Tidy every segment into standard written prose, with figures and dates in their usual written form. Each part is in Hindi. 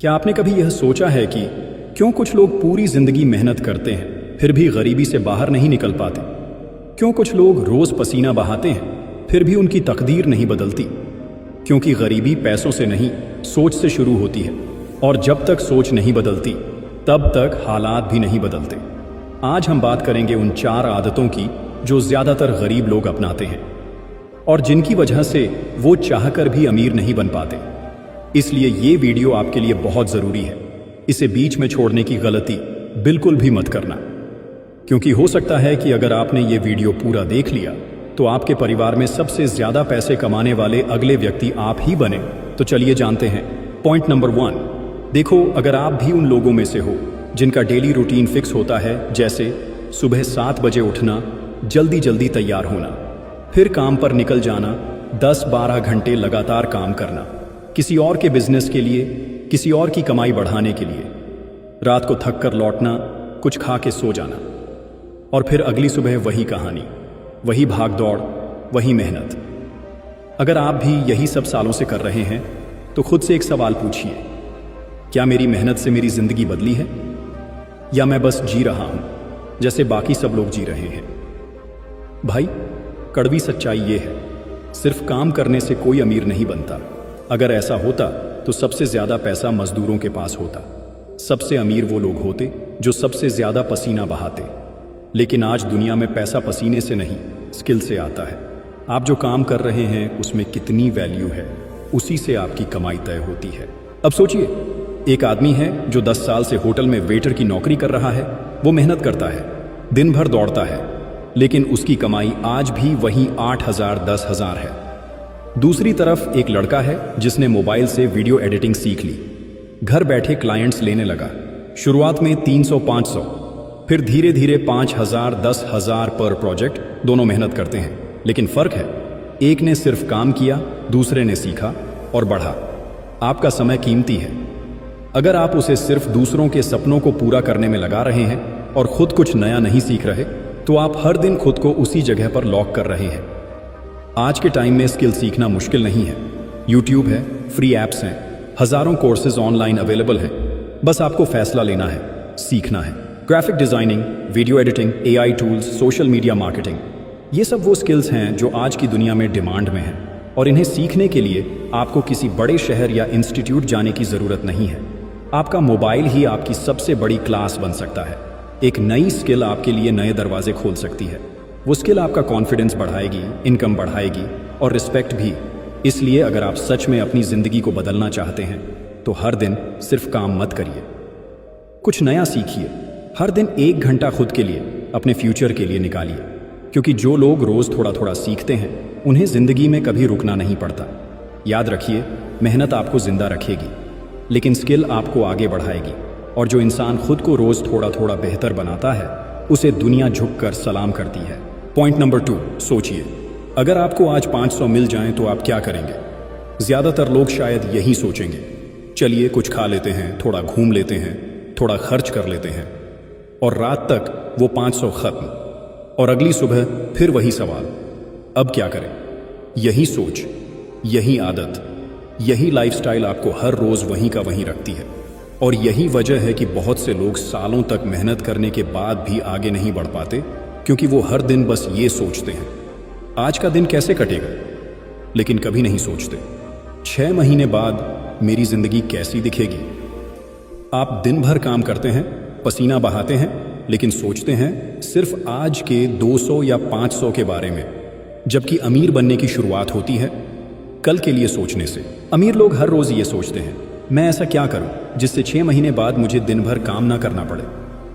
क्या आपने कभी यह सोचा है कि क्यों कुछ लोग पूरी जिंदगी मेहनत करते हैं फिर भी गरीबी से बाहर नहीं निकल पाते? क्यों कुछ लोग रोज पसीना बहाते हैं फिर भी उनकी तकदीर नहीं बदलती? क्योंकि गरीबी पैसों से नहीं, सोच से शुरू होती है, और जब तक सोच नहीं बदलती तब तक हालात भी नहीं बदलते। आज हम बात करेंगे उन 4 आदतों की जो ज्यादातर गरीब लोग अपनाते हैं और जिनकी वजह से वो चाहकर भी अमीर नहीं बन पाते। इसलिए ये वीडियो आपके लिए बहुत जरूरी है। इसे बीच में छोड़ने की गलती बिल्कुल भी मत करना, क्योंकि हो सकता है कि अगर आपने ये वीडियो पूरा देख लिया तो आपके परिवार में सबसे ज्यादा पैसे कमाने वाले अगले व्यक्ति आप ही बने। तो चलिए जानते हैं। Point number 1। देखो, अगर आप भी उन लोगों में से हो जिनका डेली रूटीन फिक्स होता है, जैसे सुबह 7 बजे उठना, जल्दी जल्दी तैयार होना, फिर काम पर निकल जाना, 10-12 घंटे लगातार काम करना, किसी और के बिजनेस के लिए, किसी और की कमाई बढ़ाने के लिए, रात को थक कर लौटना, कुछ खा के सो जाना, और फिर अगली सुबह वही कहानी, वही भाग दौड़, वही मेहनत। अगर आप भी यही सब सालों से कर रहे हैं तो खुद से एक सवाल पूछिए, क्या मेरी मेहनत से मेरी जिंदगी बदली है, या मैं बस जी रहा हूं जैसे बाकी सब लोग जी रहे हैं? भाई, कड़वी सच्चाई ये है, सिर्फ काम करने से कोई अमीर नहीं बनता। अगर ऐसा होता तो सबसे ज्यादा पैसा मजदूरों के पास होता, सबसे अमीर वो लोग होते जो सबसे ज्यादा पसीना बहाते। लेकिन आज दुनिया में पैसा पसीने से नहीं, स्किल से आता है। आप जो काम कर रहे हैं उसमें कितनी वैल्यू है, उसी से आपकी कमाई तय होती है। अब सोचिए, एक आदमी है जो 10 साल से होटल में वेटर की नौकरी कर रहा है। वो मेहनत करता है, दिन भर दौड़ता है, लेकिन उसकी कमाई आज भी वही 8,000 10,000 है। दूसरी तरफ एक लड़का है जिसने मोबाइल से वीडियो एडिटिंग सीख ली, घर बैठे क्लाइंट्स लेने लगा। शुरुआत में 300-500, फिर धीरे धीरे 5,000 10,000 पर प्रोजेक्ट। दोनों मेहनत करते हैं, लेकिन फर्क है, एक ने सिर्फ काम किया, दूसरे ने सीखा और बढ़ा। आपका समय कीमती है। अगर आप उसे सिर्फ दूसरों के सपनों को पूरा करने में लगा रहे हैं और खुद कुछ नया नहीं सीख रहे, तो आप हर दिन खुद को उसी जगह पर लॉक कर रहे हैं। आज के टाइम में स्किल सीखना मुश्किल नहीं है। यूट्यूब है, फ्री एप्स हैं, हजारों कोर्सेज ऑनलाइन अवेलेबल हैं। बस आपको फैसला लेना है, सीखना है। Graphic designing, video editing, AI tools, social media marketing, ये सब वो स्किल्स हैं जो आज की दुनिया में डिमांड में हैं, और इन्हें सीखने के लिए आपको किसी बड़े शहर या इंस्टीट्यूट जाने की जरूरत नहीं है। आपका मोबाइल ही आपकी सबसे बड़ी क्लास बन सकता है। एक नई स्किल आपके लिए नए दरवाजे खोल सकती है। वो स्किल आपका कॉन्फिडेंस बढ़ाएगी, इनकम बढ़ाएगी और रिस्पेक्ट भी। इसलिए अगर आप सच में अपनी जिंदगी को बदलना चाहते हैं तो हर दिन सिर्फ काम मत करिए, कुछ नया सीखिए। हर दिन 1 घंटा खुद के लिए, अपने फ्यूचर के लिए निकालिए, क्योंकि जो लोग रोज थोड़ा थोड़ा सीखते हैं उन्हें जिंदगी में कभी रुकना नहीं पड़ता। याद रखिए, मेहनत आपको जिंदा रखेगी, लेकिन स्किल आपको आगे बढ़ाएगी। और जो इंसान खुद को रोज थोड़ा थोड़ा बेहतर बनाता है उसे दुनिया झुककर सलाम करती है। Point number 2। सोचिए, अगर आपको आज 500 मिल जाएं तो आप क्या करेंगे? ज्यादातर लोग शायद यही सोचेंगे, चलिए कुछ खा लेते हैं, थोड़ा घूम लेते हैं, थोड़ा खर्च कर लेते हैं, और रात तक वो 500 खत्म, और अगली सुबह फिर वही सवाल, अब क्या करें? यही सोच, यही आदत, यही लाइफस्टाइल आपको हर रोज वहीं का वहीं रखती है। और यही वजह है कि बहुत से लोग सालों तक मेहनत करने के बाद भी आगे नहीं बढ़ पाते, क्योंकि वो हर दिन बस ये सोचते हैं, आज का दिन कैसे कटेगा, लेकिन कभी नहीं सोचते 6 महीने बाद मेरी जिंदगी कैसी दिखेगी। आप दिन भर काम करते हैं, पसीना बहाते हैं, लेकिन सोचते हैं सिर्फ आज के 200 या 500 के बारे में, जबकि अमीर बनने की शुरुआत होती है कल के लिए सोचने से। अमीर लोग हर रोज ये सोचते हैं, मैं ऐसा क्या करूं जिससे 6 महीने बाद मुझे दिन भर काम ना करना पड़े,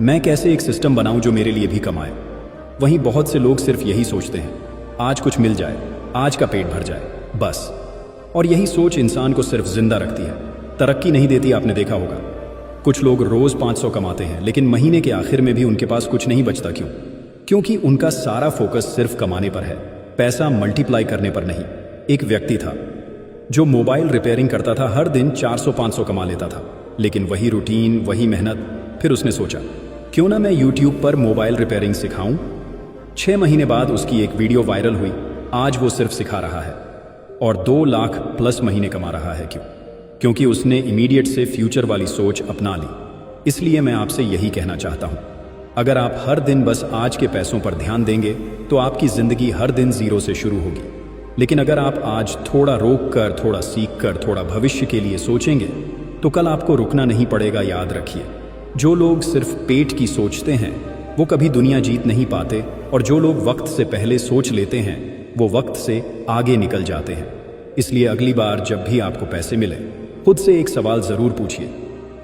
मैं कैसे एक सिस्टम बनाऊं जो मेरे लिए भी कमाए। वहीं बहुत से लोग सिर्फ यही सोचते हैं, आज कुछ मिल जाए, आज का पेट भर जाए, बस। और यही सोच इंसान को सिर्फ जिंदा रखती है, तरक्की नहीं देती। आपने देखा होगा, कुछ लोग रोज 500 कमाते हैं, लेकिन महीने के आखिर में भी उनके पास कुछ नहीं बचता। क्यों? क्योंकि उनका सारा फोकस सिर्फ कमाने पर है, पैसा मल्टीप्लाई करने पर नहीं। एक व्यक्ति था जो मोबाइल रिपेयरिंग करता था, हर दिन 400-500 कमा लेता था, लेकिन वही रूटीन, वही मेहनत। फिर उसने सोचा, क्यों ना मैं यूट्यूब पर मोबाइल रिपेयरिंग सिखाऊं। 6 महीने बाद उसकी एक वीडियो वायरल हुई। आज वो सिर्फ सिखा रहा है और 2 लाख प्लस महीने कमा रहा है। क्यों? क्योंकि उसने इमीडिएट से फ्यूचर वाली सोच अपना ली। इसलिए मैं आपसे यही कहना चाहता हूँ, अगर आप हर दिन बस आज के पैसों पर ध्यान देंगे तो आपकी ज़िंदगी हर दिन ज़ीरो से शुरू होगी। लेकिन अगर आप आज थोड़ा रोक कर, थोड़ा सीख कर, थोड़ा भविष्य के लिए सोचेंगे तो कल आपको रुकना नहीं पड़ेगा। याद रखिए, जो लोग सिर्फ पेट की सोचते हैं वो कभी दुनिया जीत नहीं पाते, और जो लोग वक्त से पहले सोच लेते हैं वो वक्त से आगे निकल जाते हैं। इसलिए अगली बार जब भी आपको पैसे मिले, खुद से एक सवाल ज़रूर पूछिए,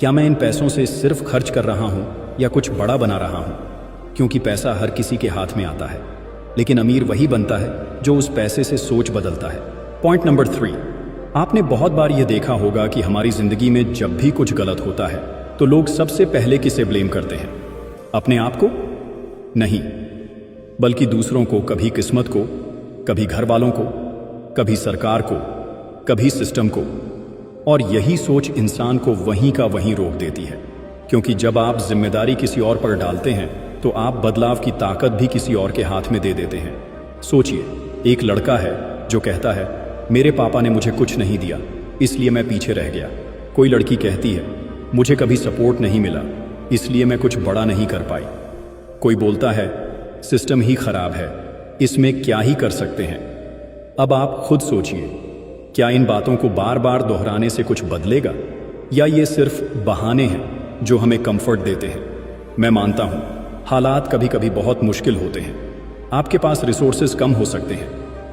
क्या मैं इन पैसों से सिर्फ खर्च कर रहा हूँ या कुछ बड़ा बना रहा हूँ? क्योंकि पैसा हर किसी के हाथ में आता है, लेकिन अमीर वही बनता है जो उस पैसे से सोच बदलता है। पॉइंट नंबर 3, आपने बहुत बार यह देखा होगा कि हमारी ज़िंदगी में जब भी कुछ गलत होता है तो लोग सबसे पहले किसे ब्लेम करते हैं? अपने आप को? नहीं, बल्कि दूसरों को। कभी किस्मत को, कभी घर वालों को, कभी सरकार को, कभी सिस्टम को। और यही सोच इंसान को वहीं का वहीं रोक देती है, क्योंकि जब आप जिम्मेदारी किसी और पर डालते हैं तो आप बदलाव की ताकत भी किसी और के हाथ में दे देते हैं। सोचिए, एक लड़का है जो कहता है, मेरे पापा ने मुझे कुछ नहीं दिया इसलिए मैं पीछे रह गया। कोई लड़की कहती है, मुझे कभी सपोर्ट नहीं मिला इसलिए मैं कुछ बड़ा नहीं कर पाई। कोई बोलता है, सिस्टम ही खराब है, इसमें क्या ही कर सकते हैं। अब आप खुद सोचिए, क्या इन बातों को बार बार दोहराने से कुछ बदलेगा, या ये सिर्फ बहाने हैं जो हमें कंफर्ट देते हैं? मैं मानता हूं, हालात कभी कभी बहुत मुश्किल होते हैं। आपके पास रिसोर्सेज कम हो सकते हैं,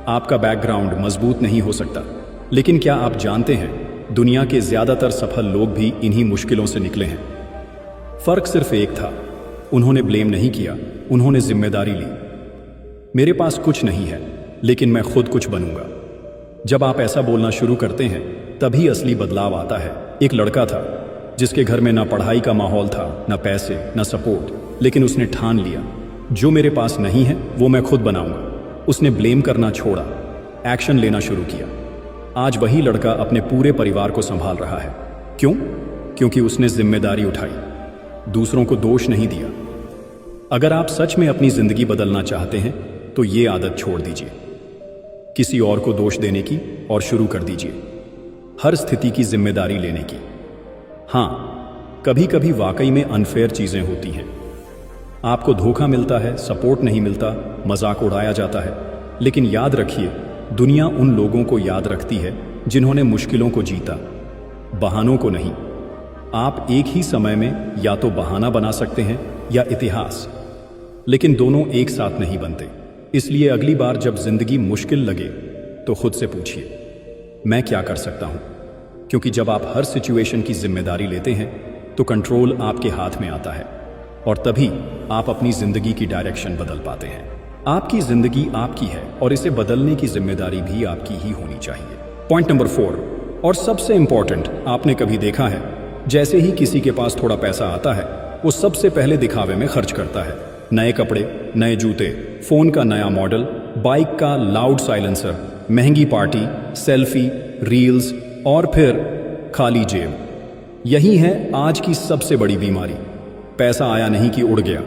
आपका बैकग्राउंड मजबूत नहीं हो सकता, लेकिन क्या आप जानते हैं, दुनिया के ज्यादातर सफल लोग भी इन्हीं मुश्किलों से निकले हैं। फर्क सिर्फ एक था, उन्होंने ब्लेम नहीं किया, उन्होंने जिम्मेदारी ली। मेरे पास कुछ नहीं है लेकिन मैं खुद कुछ बनूंगा। जब आप ऐसा बोलना शुरू करते हैं तभी असली बदलाव आता है। एक लड़का था जिसके घर में ना पढ़ाई का माहौल था, ना पैसे, ना सपोर्ट, लेकिन उसने ठान लिया, जो मेरे पास नहीं है वो मैं खुद बनाऊंगा। उसने ब्लेम करना छोड़ा, एक्शन लेना शुरू किया। आज वही लड़का अपने पूरे परिवार को संभाल रहा है। क्यों? क्योंकि उसने जिम्मेदारी उठाई, दूसरों को दोष नहीं दिया। अगर आप सच में अपनी जिंदगी बदलना चाहते हैं तो ये आदत छोड़ दीजिए, किसी और को दोष देने की, और शुरू कर दीजिए हर स्थिति की जिम्मेदारी लेने की। हाँ, कभी कभी वाकई में अनफेयर चीजें होती हैं, आपको धोखा मिलता है, सपोर्ट नहीं मिलता, मजाक उड़ाया जाता है, लेकिन याद रखिए, दुनिया उन लोगों को याद रखती है जिन्होंने मुश्किलों को जीता, बहानों को नहीं। आप एक ही समय में या तो बहाना बना सकते हैं या इतिहास, लेकिन दोनों एक साथ नहीं बनते। इसलिए अगली बार जब जिंदगी मुश्किल लगे तो खुद से पूछिए, मैं क्या कर सकता हूं? क्योंकि जब आप हर सिचुएशन की जिम्मेदारी लेते हैं तो कंट्रोल आपके हाथ में आता है, और तभी आप अपनी जिंदगी की डायरेक्शन बदल पाते हैं। आपकी जिंदगी आपकी है और इसे बदलने की जिम्मेदारी भी आपकी ही होनी चाहिए। पॉइंट नंबर 4, और सबसे इंपॉर्टेंट, आपने कभी देखा है, जैसे ही किसी के पास थोड़ा पैसा आता है वो सबसे पहले दिखावे में खर्च करता है। नए कपड़े, नए जूते, फोन का नया मॉडल, बाइक का लाउड साइलेंसर, महंगी पार्टी, सेल्फी, रील्स, और फिर खाली जेब। यही है आज की सबसे बड़ी बीमारी। पैसा आया नहीं कि उड़ गया,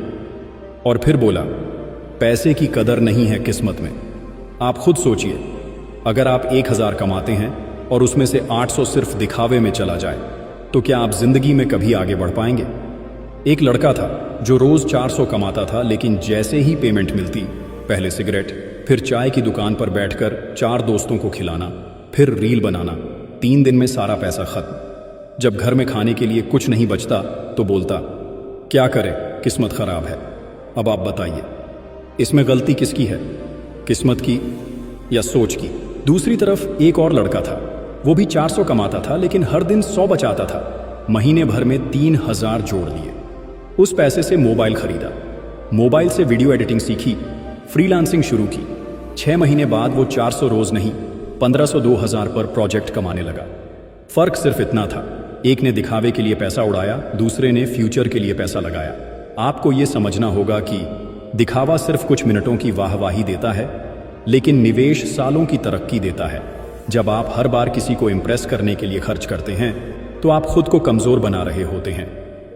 और फिर बोला, पैसे की कदर नहीं है किस्मत में। आप खुद सोचिए, अगर आप 1000 कमाते हैं और उसमें से 800 सिर्फ दिखावे में चला जाए तो क्या आप जिंदगी में कभी आगे बढ़ पाएंगे? एक लड़का था जो रोज 400 कमाता था, लेकिन जैसे ही पेमेंट मिलती, पहले सिगरेट, फिर चाय की दुकान पर बैठकर 4 दोस्तों को खिलाना, फिर रील बनाना। 3 दिन में सारा पैसा खत्म। जब घर में खाने के लिए कुछ नहीं बचता तो बोलता, क्या करें, किस्मत खराब है। अब आप बताइए, इसमें गलती किसकी है, किस्मत की या सोच की? दूसरी तरफ एक और लड़का था, वो भी 400 कमाता था लेकिन हर दिन 100 बचाता था। महीने भर में 3000 जोड़ लिए। उस पैसे से मोबाइल खरीदा, मोबाइल से वीडियो एडिटिंग सीखी, फ्रीलांसिंग शुरू की। 6 महीने बाद वो 400 रोज नहीं, 1500-2000 पर प्रोजेक्ट कमाने लगा। फर्क सिर्फ इतना था, एक ने दिखावे के लिए पैसा उड़ाया, दूसरे ने फ्यूचर के लिए पैसा लगाया। आपको ये समझना होगा कि दिखावा सिर्फ कुछ मिनटों की वाहवाही देता है, लेकिन निवेश सालों की तरक्की देता है। जब आप हर बार किसी को इम्प्रेस करने के लिए खर्च करते हैं तो आप खुद को कमजोर बना रहे होते हैं,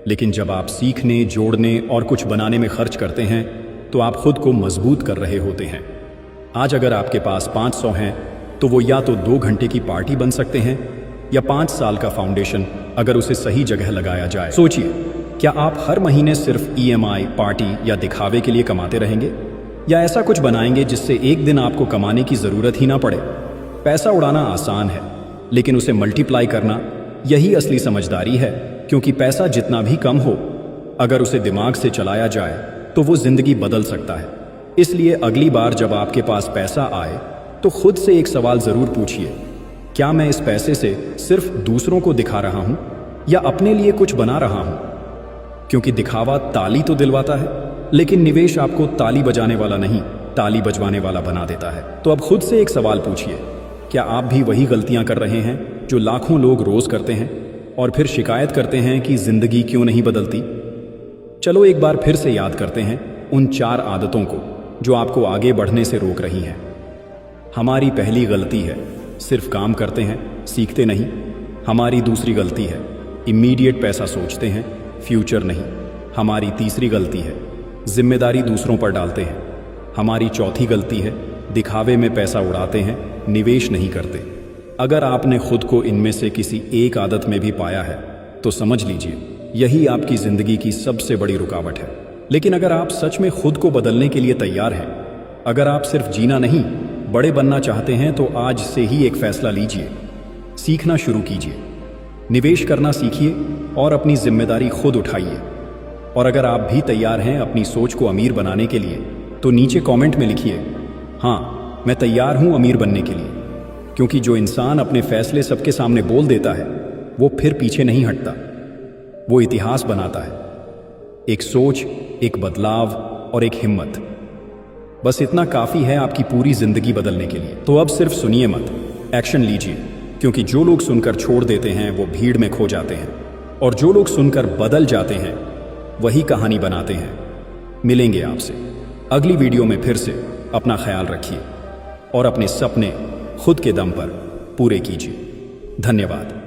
लेकिन जब आप सीखने, जोड़ने और कुछ बनाने में खर्च करते हैं तो आप खुद को मजबूत कर रहे होते हैं। आज अगर आपके पास 500 हैं तो वो या तो 2 घंटे की पार्टी बन सकते हैं या 5 साल का फाउंडेशन अगर उसे सही जगह लगाया जाए। सोचिए, क्या आप हर महीने सिर्फ EMI, पार्टी या दिखावे के लिए कमाते रहेंगे, या ऐसा कुछ बनाएंगे जिससे एक दिन आपको कमाने की जरूरत ही ना पड़े? पैसा उड़ाना आसान है, लेकिन उसे मल्टीप्लाई करना यही असली समझदारी है, क्योंकि पैसा जितना भी कम हो, अगर उसे दिमाग से चलाया जाए तो वो जिंदगी बदल सकता है। इसलिए अगली बार जब आपके पास पैसा आए तो खुद से एक सवाल जरूर पूछिए, क्या मैं इस पैसे से सिर्फ दूसरों को दिखा रहा हूं या अपने लिए कुछ बना रहा हूं? क्योंकि दिखावा ताली तो दिलवाता है, लेकिन निवेश आपको ताली बजाने वाला नहीं, ताली बजवाने वाला बना देता है। तो अब खुद से एक सवाल पूछिए, क्या आप भी वही गलतियां कर रहे हैं जो लाखों लोग रोज करते हैं और फिर शिकायत करते हैं कि जिंदगी क्यों नहीं बदलती? चलो एक बार फिर से याद करते हैं उन 4 आदतों को जो आपको आगे बढ़ने से रोक रही हैं। हमारी पहली गलती है सिर्फ काम करते हैं, सीखते नहीं। हमारी दूसरी गलती है इमीडिएट पैसा सोचते हैं, फ्यूचर नहीं। हमारी तीसरी गलती है जिम्मेदारी दूसरों पर डालते हैं। हमारी चौथी गलती है दिखावे में पैसा उड़ाते हैं, निवेश नहीं करते। अगर आपने खुद को इनमें से किसी एक आदत में भी पाया है तो समझ लीजिए यही आपकी जिंदगी की सबसे बड़ी रुकावट है। लेकिन अगर आप सच में खुद को बदलने के लिए तैयार हैं, अगर आप सिर्फ जीना नहीं बड़े बनना चाहते हैं, तो आज से ही एक फैसला लीजिए, सीखना शुरू कीजिए, निवेश करना सीखिए और अपनी जिम्मेदारी खुद उठाइए। और अगर आप भी तैयार हैं अपनी सोच को अमीर बनाने के लिए, तो नीचे कमेंट में लिखिए, हाँ मैं तैयार हूं अमीर बनने के लिए। क्योंकि जो इंसान अपने फैसले सबके सामने बोल देता है वो फिर पीछे नहीं हटता, वो इतिहास बनाता है। एक सोच, एक बदलाव और एक हिम्मत, बस इतना काफी है आपकी पूरी जिंदगी बदलने के लिए। तो अब सिर्फ सुनिए मत, एक्शन लीजिए। क्योंकि जो लोग सुनकर छोड़ देते हैं वो भीड़ में खो जाते हैं, और जो लोग सुनकर बदल जाते हैं वही कहानी बनाते हैं। मिलेंगे आपसे अगली वीडियो में फिर से। अपना ख्याल रखिए और अपने सपने खुद के दम पर पूरे कीजिए। धन्यवाद।